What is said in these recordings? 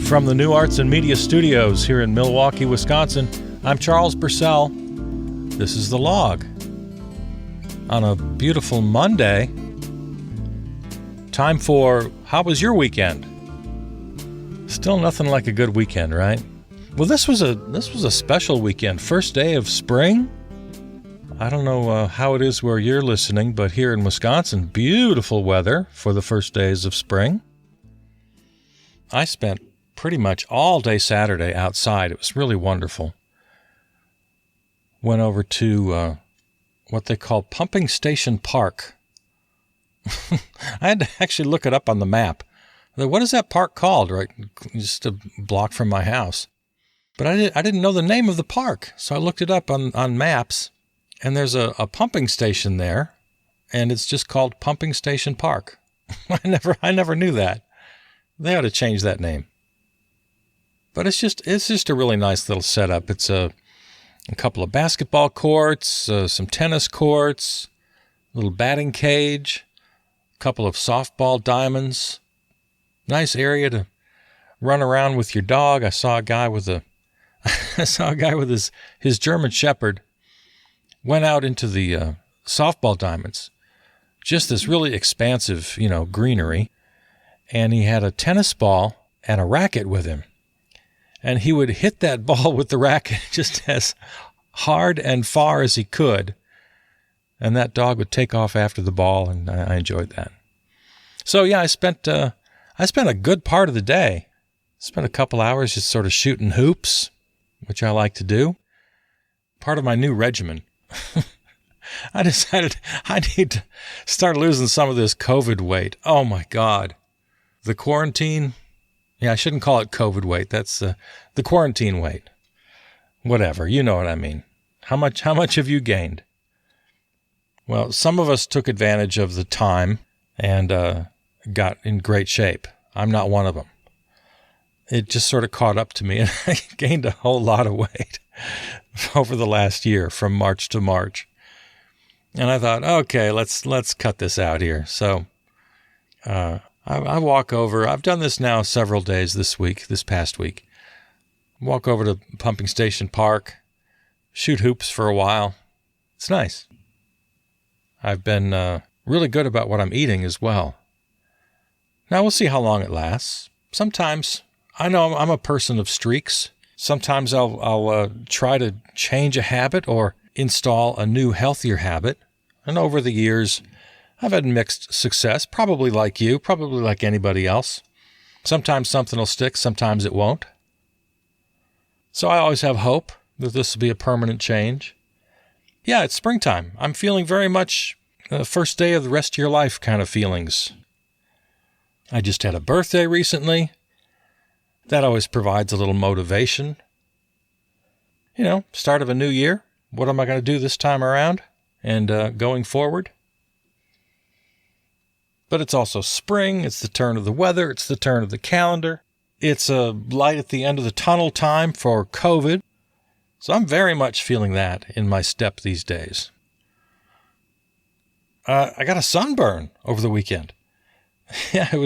From the New Arts and Media Studios here in Milwaukee, Wisconsin, I'm Charles Purcell. This is The Log. On a beautiful Monday, time for how was your weekend? Still nothing like a good weekend, right? Well, this was a special weekend, first day of spring. I don't know how it is where you're listening, but here in Wisconsin, beautiful weather for the first days of spring. I spent pretty much all day Saturday outside. It was really wonderful. Went over to what they call Pumping Station Park. I had to actually look it up on the map. What is that park called? Right, just a block from my house. But I didn't know the name of the park, so I looked it up on maps, and there's a pumping station there, and it's just called Pumping Station Park. I never knew that. They ought to change that name. But it's just a really nice little setup. It's a couple of basketball courts, some tennis courts, a little batting cage, a couple of softball diamonds. Nice area to run around with your dog. I saw a guy with his German Shepherd went out into the softball diamonds. Just this really expansive, greenery. And he had a tennis ball and a racket with him. And he would hit that ball with the racket just as hard and far as he could. And that dog would take off after the ball, and I enjoyed that. So yeah, I spent a good part of the day. Spent a couple hours just sort of shooting hoops, which I like to do. Part of my new regimen. I decided I need to start losing some of this COVID weight. Oh my God. The quarantine. Yeah, I shouldn't call it COVID weight. That's the quarantine weight. Whatever, you know what I mean. How much have you gained? Well, some of us took advantage of the time and got in great shape. I'm not one of them. It just sort of caught up to me, and I gained a whole lot of weight over the last year, from March to March. And I thought, okay, let's cut this out here. So I walk over. I've done this now several days this past week. Walk over to Pumping Station Park, shoot hoops for a while. It's nice. I've been really good about what I'm eating as well. Now we'll see how long it lasts. Sometimes, I know I'm a person of streaks. Sometimes I'll try to change a habit or install a new, healthier habit. And over the years, I've had mixed success, probably like you, probably like anybody else. Sometimes something will stick, sometimes it won't. So I always have hope that this will be a permanent change. Yeah, it's springtime. I'm feeling very much first day of the rest of your life kind of feelings. I just had a birthday recently. That always provides a little motivation. Start of a new year. What am I going to do this time around and going forward? But it's also spring. It's the turn of the weather. It's the turn of the calendar. It's a light at the end of the tunnel time for COVID. So I'm very much feeling that in my step these days. I got a sunburn over the weekend. Yeah, it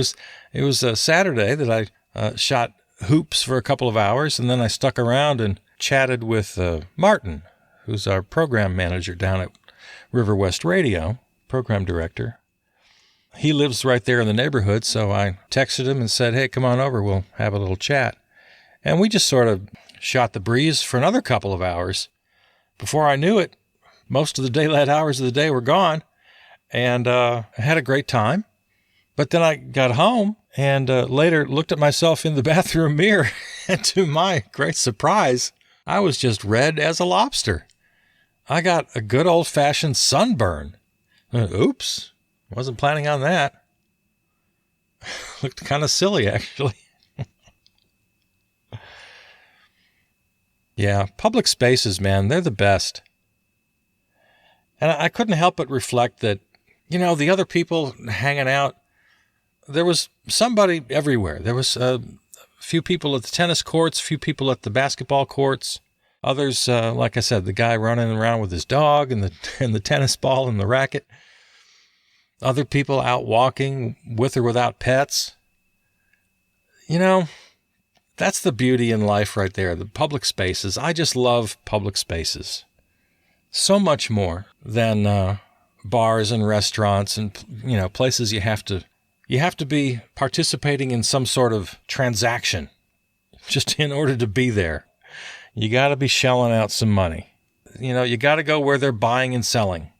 was a Saturday that I shot hoops for a couple of hours, and then I stuck around and chatted with Martin, who's our program manager down at River West Radio, program director. He lives right there in the neighborhood, so I texted him and said, hey, come on over, we'll have a little chat. And we just sort of shot the breeze for another couple of hours. Before I knew it, most of the daylight hours of the day were gone, and I had a great time. But then I got home and later looked at myself in the bathroom mirror, and to my great surprise, I was just red as a lobster. I got a good old-fashioned sunburn. Oops. Wasn't planning on that. Looked kind of silly, actually. Yeah, public spaces, man, they're the best. And I couldn't help but reflect that, the other people hanging out, there was somebody everywhere. There was a few people at the tennis courts, a few people at the basketball courts, Others, like I said, the guy running around with his dog and the and the tennis ball and the racket. Other people out walking with or without pets. You know, that's the beauty in life right there, the public spaces. I just love public spaces so much more than bars and restaurants and, places you have to be participating in some sort of transaction just in order to be there. You got to be shelling out some money. You got to go where they're buying and selling.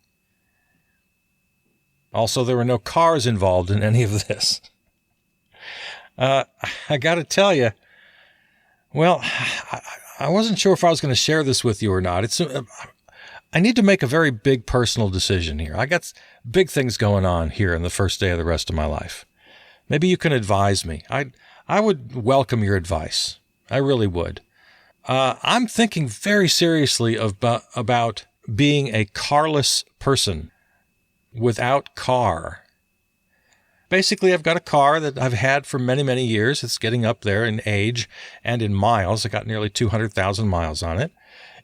Also, there were no cars involved in any of this. I got to tell you, well, I wasn't sure if I was going to share this with you or not. I need to make a very big personal decision here. I got big things going on here in the first day of the rest of my life. Maybe you can advise me. I would welcome your advice. I really would. I'm thinking very seriously about being a carless person without car. Basically, I've got a car that I've had for many, many years. It's getting up there in age and in miles. I got nearly 200,000 miles on it.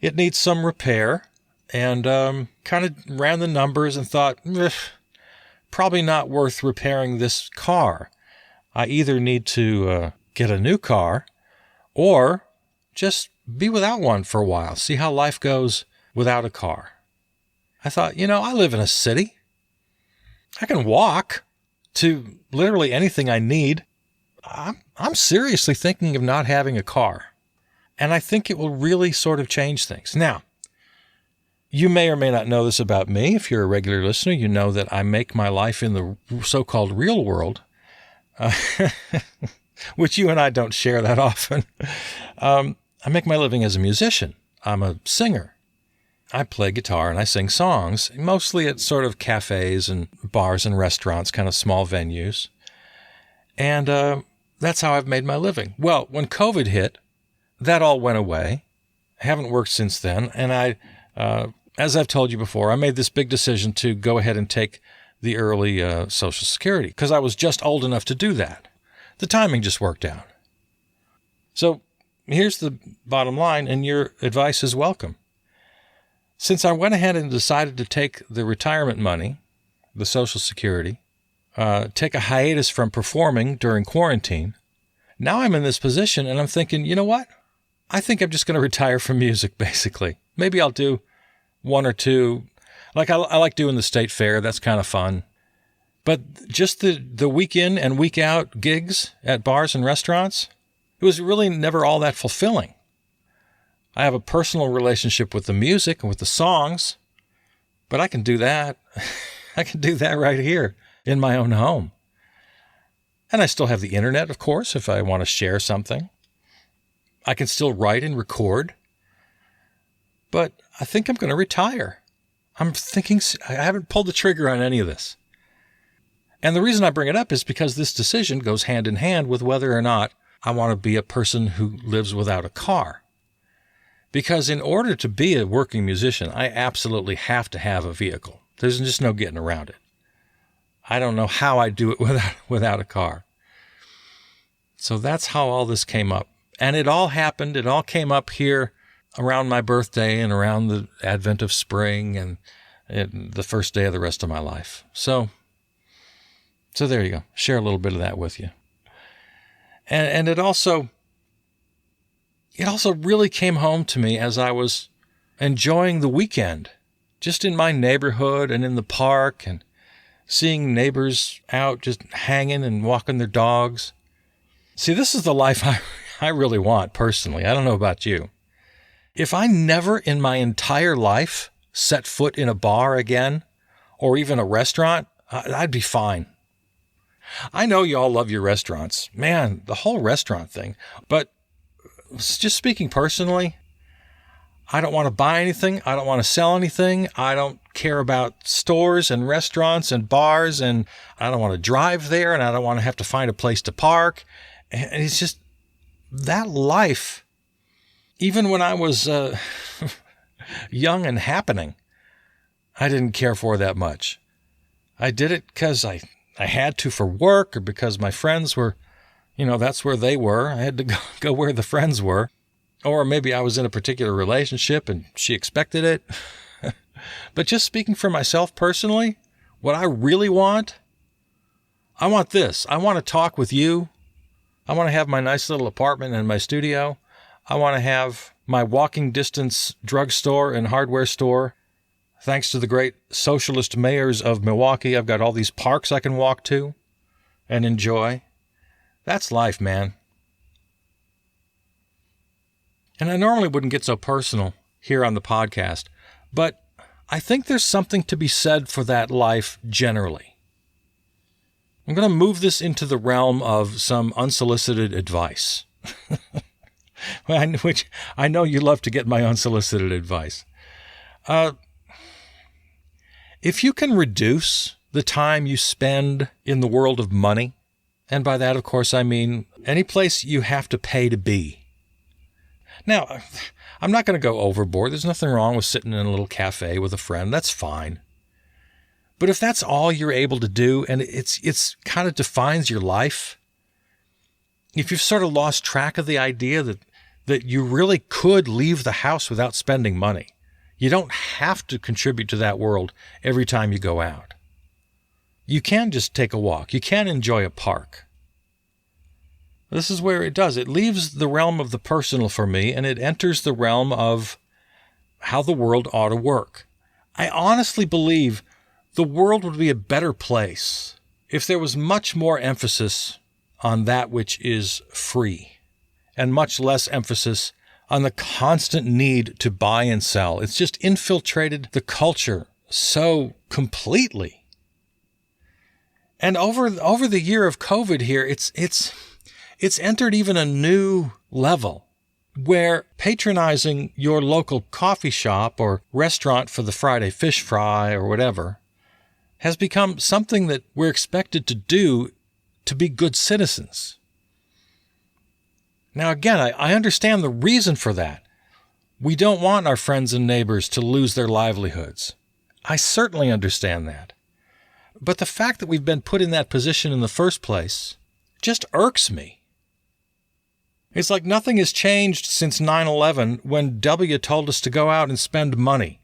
It needs some repair, and kind of ran the numbers and thought, probably not worth repairing this car. I either need to get a new car or just be without one for a while, see how life goes without a car. I thought, I live in a city. I can walk to literally anything I need. I'm seriously thinking of not having a car. And I think it will really sort of change things. Now, you may or may not know this about me. If you're a regular listener, you know that I make my life in the so-called real world, which you and I don't share that often. I make my living as a musician. I'm a singer. I play guitar and I sing songs, mostly at sort of cafes and bars and restaurants, kind of small venues. And that's how I've made my living. Well, when COVID hit, that all went away. I haven't worked since then. And as I've told you before, I made this big decision to go ahead and take the early Social Security because I was just old enough to do that. The timing just worked out. So here's the bottom line, and your advice is welcome. Since I went ahead and decided to take the retirement money, the Social Security, take a hiatus from performing during quarantine, now I'm in this position and I'm thinking, you know what? I think I'm just going to retire from music, basically. Maybe I'll do one or two. Like I like doing the state fair. That's kind of fun. But just the week in and week out gigs at bars and restaurants, it was really never all that fulfilling. I have a personal relationship with the music and with the songs, but I can do that. I can do that right here in my own home. And I still have the internet, of course, if I want to share something. I can still write and record. But I think I'm going to retire. I'm thinking, I haven't pulled the trigger on any of this. And the reason I bring it up is because this decision goes hand in hand with whether or not I want to be a person who lives without a car. Because in order to be a working musician, I absolutely have to have a vehicle. There's just no getting around it. I don't know how I do it without a car. So that's how all this came up. And it all came up here around my birthday and around the advent of spring and the first day of the rest of my life. So there you go. Share a little bit of that with you. And it also really came home to me as I was enjoying the weekend, just in my neighborhood and in the park and seeing neighbors out just hanging and walking their dogs. See, this is the life I really want personally. I don't know about you. If I never in my entire life set foot in a bar again or even a restaurant, I'd be fine. I know you all love your restaurants. Man, the whole restaurant thing. But just speaking personally, I don't want to buy anything. I don't want to sell anything. I don't care about stores and restaurants and bars, and I don't want to drive there, and I don't want to have to find a place to park. And it's just that life, even when I was young and happening, I didn't care for that much. I did it because I had to for work or because my friends were, that's where they were. I had to go where the friends were. Or maybe I was in a particular relationship and she expected it. But just speaking for myself personally, what I really want, I want this. I want to talk with you. I want to have my nice little apartment and my studio. I want to have my walking distance drugstore and hardware store. Thanks to the great socialist mayors of Milwaukee, I've got all these parks I can walk to and enjoy. That's life, man. And I normally wouldn't get so personal here on the podcast, but I think there's something to be said for that life generally. I'm going to move this into the realm of some unsolicited advice, which I know you love to get my unsolicited advice. If you can reduce the time you spend in the world of money, and by that, of course, I mean any place you have to pay to be. Now, I'm not going to go overboard. There's nothing wrong with sitting in a little cafe with a friend. That's fine. But if that's all you're able to do, and it's kind of defines your life, if you've sort of lost track of the idea that you really could leave the house without spending money, you don't have to contribute to that world every time you go out. You can just take a walk. You can enjoy a park. This is where it does. It leaves the realm of the personal for me, and it enters the realm of how the world ought to work. I honestly believe the world would be a better place if there was much more emphasis on that which is free and much less emphasis on the constant need to buy and sell. It's just infiltrated the culture so completely. And over the year of COVID here, it's entered even a new level where patronizing your local coffee shop or restaurant for the Friday fish fry or whatever has become something that we're expected to do to be good citizens. Now, again, I understand the reason for that. We don't want our friends and neighbors to lose their livelihoods. I certainly understand that. But the fact that we've been put in that position in the first place just irks me. It's like nothing has changed since 9/11 when W told us to go out and spend money.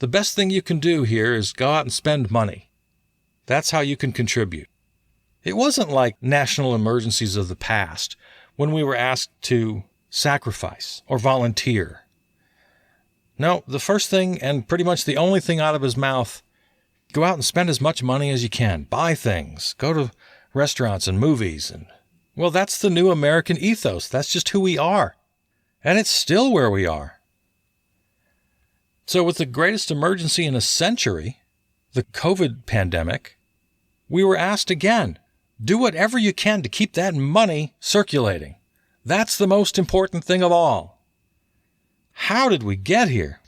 The best thing you can do here is go out and spend money. That's how you can contribute. It wasn't like national emergencies of the past when we were asked to sacrifice or volunteer. No, the first thing and pretty much the only thing out of his mouth, go out and spend as much money as you can. Buy things. Go to restaurants and movies. And well, that's the new American ethos. That's just who we are. And it's still where we are. So with the greatest emergency in a century, the COVID pandemic, we were asked again, do whatever you can to keep that money circulating. That's the most important thing of all. How did we get here?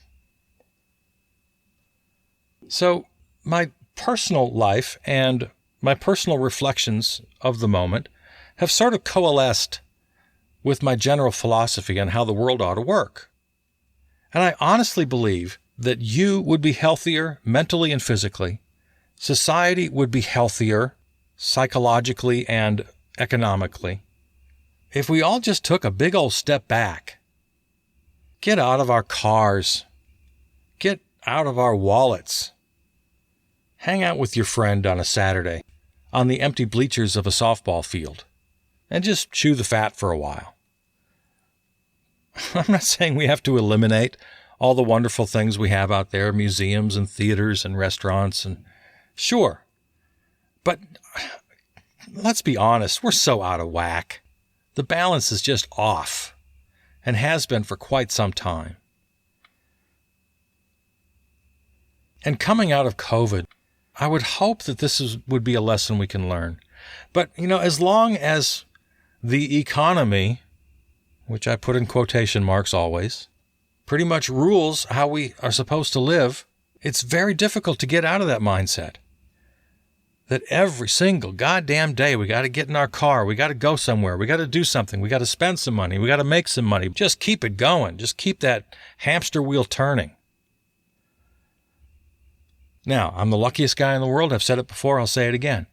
So my personal life and my personal reflections of the moment have sort of coalesced with my general philosophy on how the world ought to work. And I honestly believe that you would be healthier mentally and physically. Society would be healthier psychologically and economically if we all just took a big old step back. Get out of our cars. Get out of our wallets. Hang out with your friend on a Saturday on the empty bleachers of a softball field and just chew the fat for a while. I'm not saying we have to eliminate all the wonderful things we have out there, museums and theaters and restaurants, and sure. But let's be honest, we're so out of whack. The balance is just off and has been for quite some time. And coming out of COVID, I would hope that would be a lesson we can learn. But, as long as the economy, which I put in quotation marks always, pretty much rules how we are supposed to live, it's very difficult to get out of that mindset. That every single goddamn day we got to get in our car, we got to go somewhere, we got to do something, we got to spend some money, we got to make some money. Just keep it going. Just keep that hamster wheel turning. Now, I'm the luckiest guy in the world. I've said it before. I'll say it again.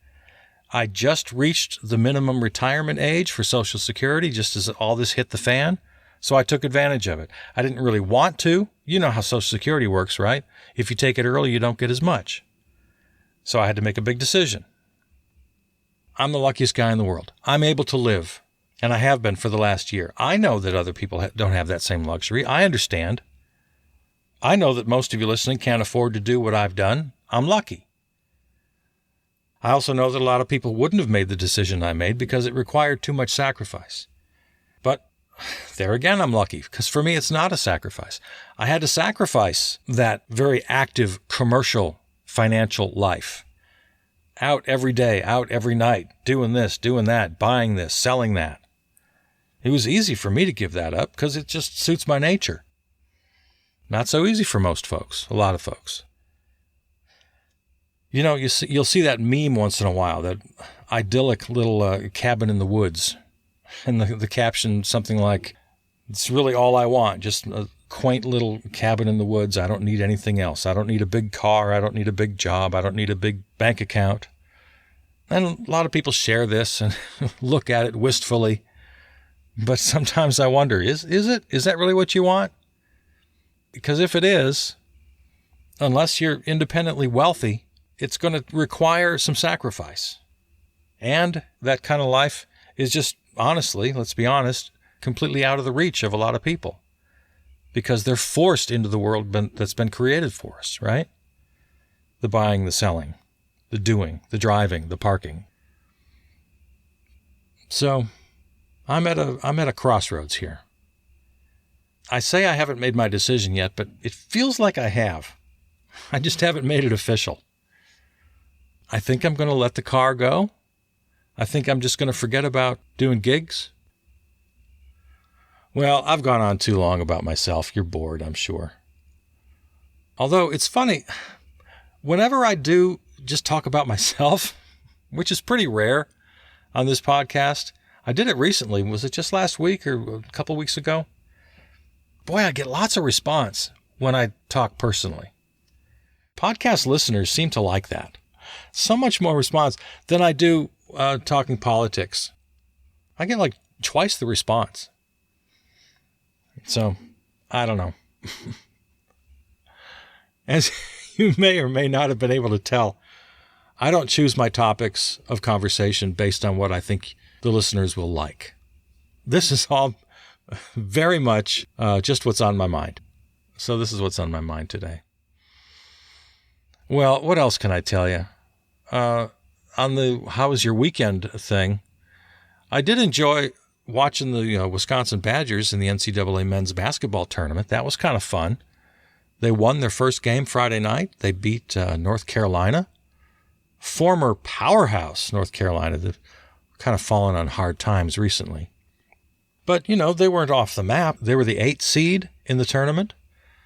I just reached the minimum retirement age for Social Security just as all this hit the fan. So I took advantage of it. I didn't really want to. You know how Social Security works, right? If you take it early, you don't get as much. So I had to make a big decision. I'm the luckiest guy in the world. I'm able to live, and I have been for the last year. I know that other people don't have that same luxury. I understand. I know that most of you listening can't afford to do what I've done. I'm lucky. I also know that a lot of people wouldn't have made the decision I made because it required too much sacrifice. But there again, I'm lucky, because for me, it's not a sacrifice. I had to sacrifice that very active commercial financial life. Out every day, out every night, doing this, doing that, buying this, selling that. It was easy for me to give that up because it just suits my nature. Not so easy for most folks, a lot of folks. You know, you'll see that meme once in a while, that idyllic little cabin in the woods. And the caption, something like, it's really all I want, just a quaint little cabin in the woods. I don't need anything else. I don't need a big car. I don't need a big job. I don't need a big bank account. And a lot of people share this and look at it wistfully. But sometimes I wonder, is that really what you want? Because if it is, unless you're independently wealthy, it's going to require some sacrifice. And that kind of life is just, honestly, let's be honest, completely out of the reach of a lot of people. Because they're forced into the world that's been created for us, right? The buying, the selling, the doing, the driving, the parking. So I'm at a crossroads here. I say I haven't made my decision yet, but it feels like I have. I just haven't made it official. I think I'm going to let the car go. I think I'm just going to forget about doing gigs. Well, I've gone on too long about myself. You're bored, I'm sure. Although it's funny, whenever I do just talk about myself, which is pretty rare on this podcast, I did it recently. Was it just last week or a couple weeks ago? Boy, I get lots of response when I talk personally. Podcast listeners seem to like that. So much more response than I do talking politics. I get like twice the response. So, I don't know. As you may or may not have been able to tell, I don't choose my topics of conversation based on what I think the listeners will like. This is all very much just what's on my mind. So this is what's on my mind today. Well, what else can I tell you? On the how was your weekend thing, I did enjoy watching the Wisconsin Badgers in the NCAA men's basketball tournament. That was kind of fun. They won their first game Friday night. They beat North Carolina, former powerhouse North Carolina. They've kind of fallen on hard times recently. But, they weren't off the map. They were the 8th seed in the tournament.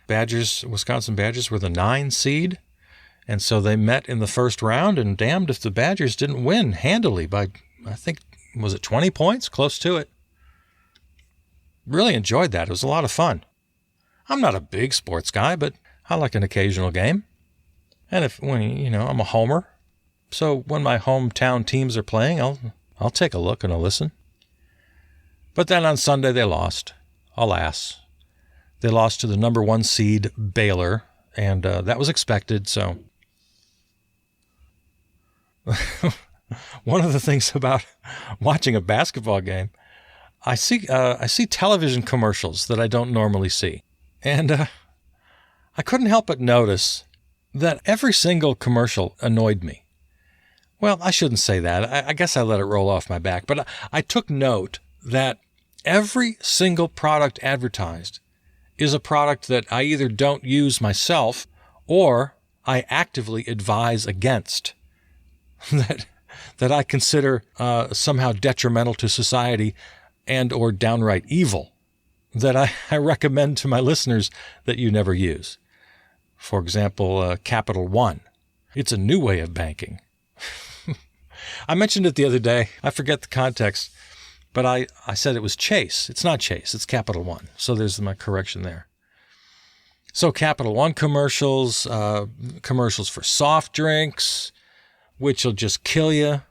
Wisconsin Badgers were the 9 seed. And so they met in the first round, and damned if the Badgers didn't win handily by, I think, was it 20 points? Close to it. Really enjoyed that. It was a lot of fun. I'm not a big sports guy, but I like an occasional game. And I'm a homer. So when my hometown teams are playing, I'll take a look and I'll listen. But then on Sunday they lost. Alas. They lost to the number 1 seed Baylor, and that was expected, so one of the things about watching a basketball game, I see television commercials that I don't normally see. And I couldn't help but notice that every single commercial annoyed me. Well, I shouldn't say that. I guess I let it roll off my back. But I took note that every single product advertised is a product that I either don't use myself or I actively advise against. That I consider somehow detrimental to society and or downright evil, that I recommend to my listeners that you never use. For example, Capital One. It's a new way of banking. I mentioned it the other day. I forget the context, but I said it was Chase. It's not Chase. It's Capital One. So there's my correction there. So Capital One commercials, commercials for soft drinks, which will just kill you.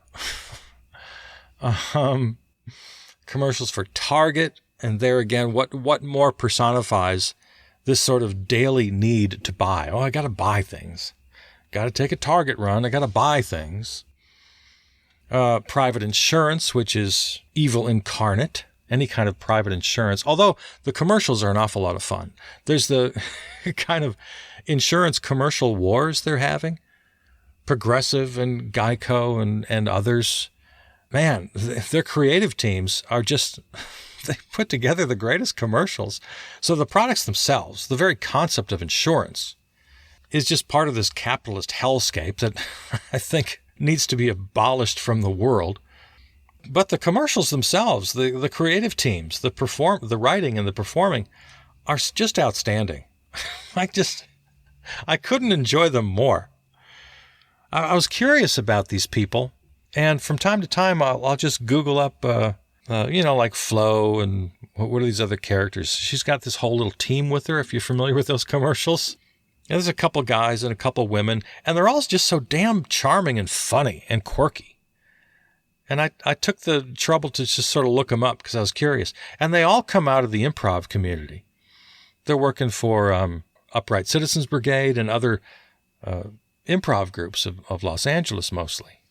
Commercials for Target, And there again, what more personifies this sort of daily need to buy? Oh, I got to buy things. Got to take a Target run. I got to buy things. Private insurance, which is evil incarnate. Any kind of private insurance. Although the commercials are an awful lot of fun. There's the kind of insurance commercial wars they're having. Progressive and Geico and others. Man, their creative teams are just, they put together the greatest commercials. So the products themselves, the very concept of insurance, is just part of this capitalist hellscape that I think needs to be abolished from the world. But the commercials themselves, the creative teams, the writing and the performing are just outstanding. I couldn't enjoy them more. I was curious about these people, and from time to time I'll just Google up, like Flo and what are these other characters? She's got this whole little team with her, if you're familiar with those commercials. And there's a couple guys and a couple women, and they're all just so damn charming and funny and quirky. And I took the trouble to just sort of look them up because I was curious. And they all come out of the improv community. They're working for Upright Citizens Brigade and other improv groups of Los Angeles mostly.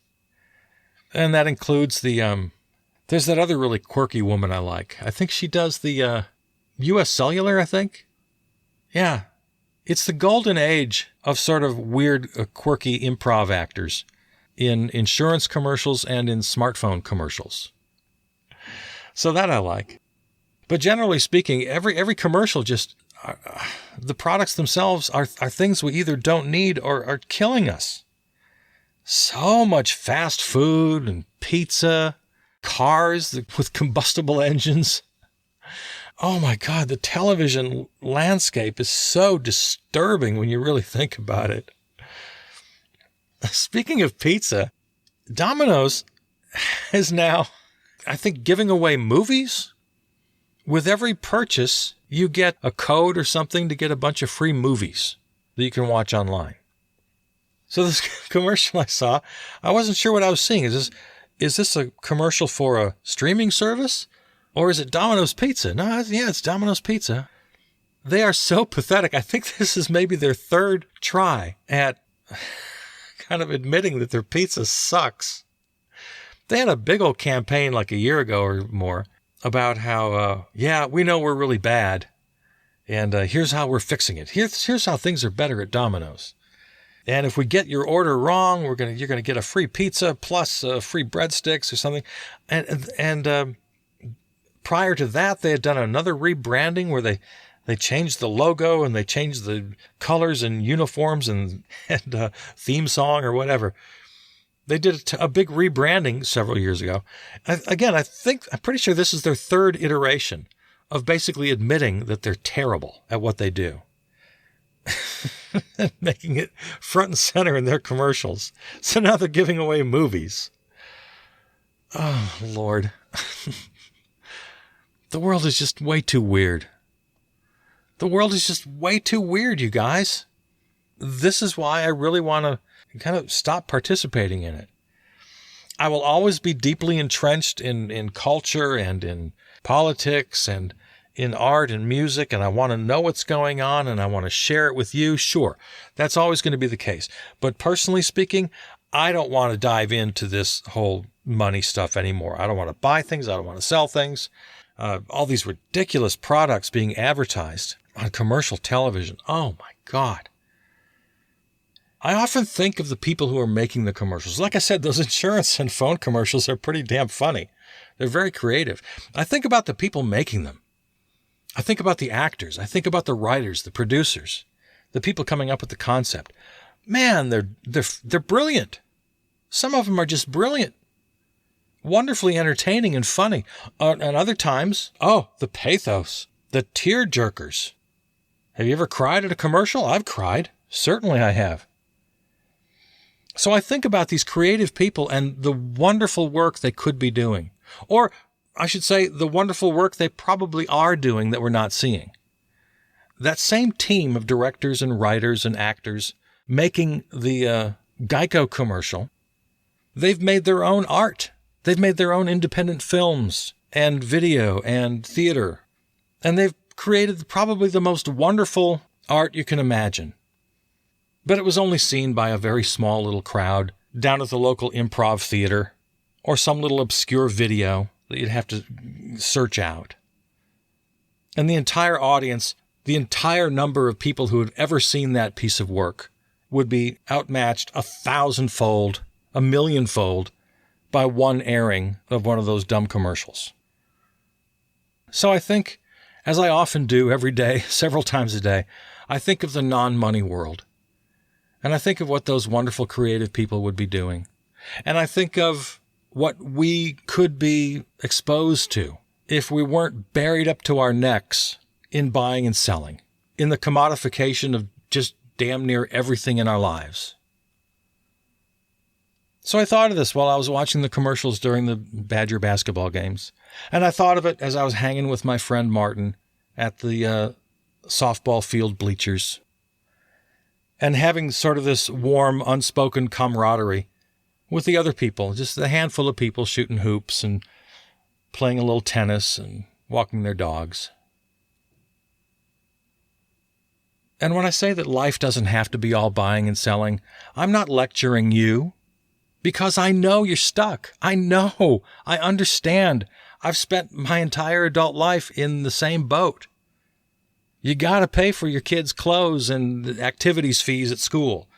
And that includes there's that other really quirky woman I like. I think she does the U.S. Cellular, I think. Yeah. It's the golden age of sort of weird, quirky improv actors in insurance commercials and in smartphone commercials. So that I like. But generally speaking, every commercial just, the products themselves are things we either don't need or are killing us. So much fast food and pizza, cars with combustible engines. Oh my God, the television landscape is so disturbing when you really think about it. Speaking of pizza, Domino's is now, I think, giving away movies. With every purchase, you get a code or something to get a bunch of free movies that you can watch online. So this commercial I saw, I wasn't sure what I was seeing. Is this a commercial for a streaming service? Or is it Domino's Pizza? No, yeah, it's Domino's Pizza. They are so pathetic. I think this is maybe their third try at kind of admitting that their pizza sucks. They had a big old campaign like a year ago or more about how, we know we're really bad, and here's how we're fixing it. Here's how things are better at Domino's. And if we get your order wrong, you're gonna get a free pizza plus free breadsticks or something. And prior to that, they had done another rebranding where they changed the logo and they changed the colors and uniforms and theme song or whatever. They did a big rebranding several years ago. I'm pretty sure this is their third iteration of basically admitting that they're terrible at what they do. And making it front and center in their commercials. So now they're giving away movies. Oh, Lord. The world is just way too weird. The world is just way too weird, you guys. This is why I really want to kind of stop participating in it. I will always be deeply entrenched in culture and in politics and in art and music, and I want to know what's going on and I want to share it with you. Sure, that's always going to be the case. But personally speaking, I don't want to dive into this whole money stuff anymore. I don't want to buy things. I don't want to sell things. All these ridiculous products being advertised on commercial television. Oh my God. I often think of the people who are making the commercials. Like I said, those insurance and phone commercials are pretty damn funny. They're very creative. I think about the people making them. I think about the actors. I think about the writers, the producers, the people coming up with the concept. Man, they're brilliant. Some of them are just brilliant. Wonderfully entertaining and funny. And other times, the pathos, the tear jerkers. Have you ever cried at a commercial? I've cried. Certainly I have. So I think about these creative people and the wonderful work they could be doing. Or I should say the wonderful work they probably are doing that we're not seeing. That same team of directors and writers and actors making the Geico commercial, they've made their own art. They've made their own independent films and video and theater. And they've created probably the most wonderful art you can imagine. But it was only seen by a very small little crowd down at the local improv theater or some little obscure video that you'd have to search out. And the entire audience, the entire number of people who had ever seen that piece of work would be outmatched 1,000-fold, 1,000,000-fold by one airing of one of those dumb commercials. So I think, as I often do every day, several times a day, I think of the non-money world. And I think of what those wonderful creative people would be doing. And I think of what we could be exposed to if we weren't buried up to our necks in buying and selling, in the commodification of just damn near everything in our lives. So I thought of this while I was watching the commercials during the Badger basketball games. And I thought of it as I was hanging with my friend Martin at the softball field bleachers and having sort of this warm, unspoken camaraderie with the other people, just a handful of people shooting hoops and playing a little tennis and walking their dogs. And when I say that life doesn't have to be all buying and selling, I'm not lecturing you, because I know you're stuck. I know. I understand. I've spent my entire adult life in the same boat. You got to pay for your kids' clothes and the activities fees at school.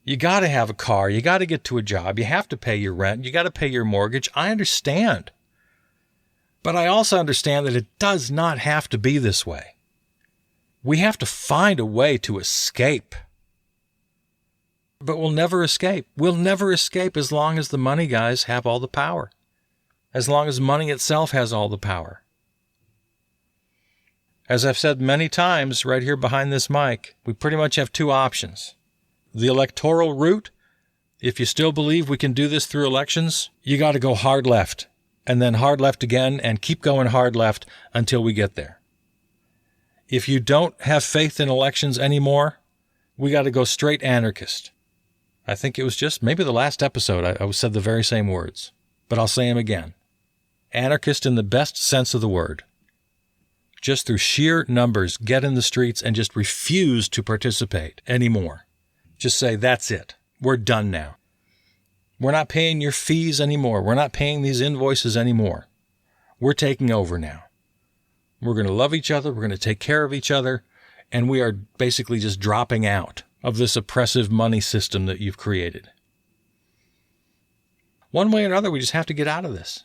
You got to have a car. You got to get to a job. You have to pay your rent. You got to pay your mortgage. I understand. But I also understand that it does not have to be this way. We have to find a way to escape. But we'll never escape. We'll never escape as long as the money guys have all the power. As long as money itself has all the power. As I've said many times right here behind this mic, we pretty much have two options. The electoral route, if you still believe we can do this through elections, you got to go hard left, and then hard left again, and keep going hard left until we get there. If you don't have faith in elections anymore, we got to go straight anarchist. I think it was just maybe the last episode I said the very same words, but I'll say them again. Anarchist in the best sense of the word. Just through sheer numbers, get in the streets and just refuse to participate anymore. Just say, that's it. We're done now. We're not paying your fees anymore. We're not paying these invoices anymore. We're taking over now. We're going to love each other. We're going to take care of each other. And we are basically just dropping out of this oppressive money system that you've created. One way or another, we just have to get out of this.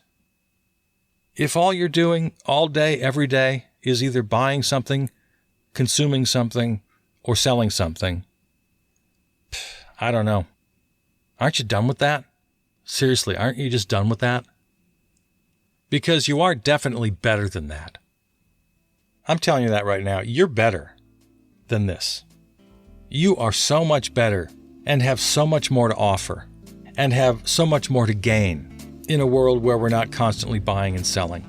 If all you're doing all day, every day, is either buying something, consuming something, or selling something, I don't know. Aren't you done with that? Seriously, aren't you just done with that? Because you are definitely better than that. I'm telling you that right now. You're better than this. You are so much better and have so much more to offer and have so much more to gain in a world where we're not constantly buying and selling.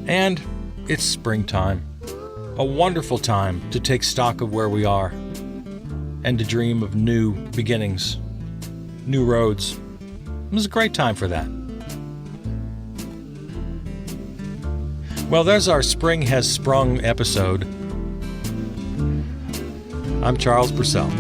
And it's springtime, a wonderful time to take stock of where we are and to dream of new beginnings, new roads. It was a great time for that. Well, there's our Spring Has Sprung episode. I'm Charles Purcell.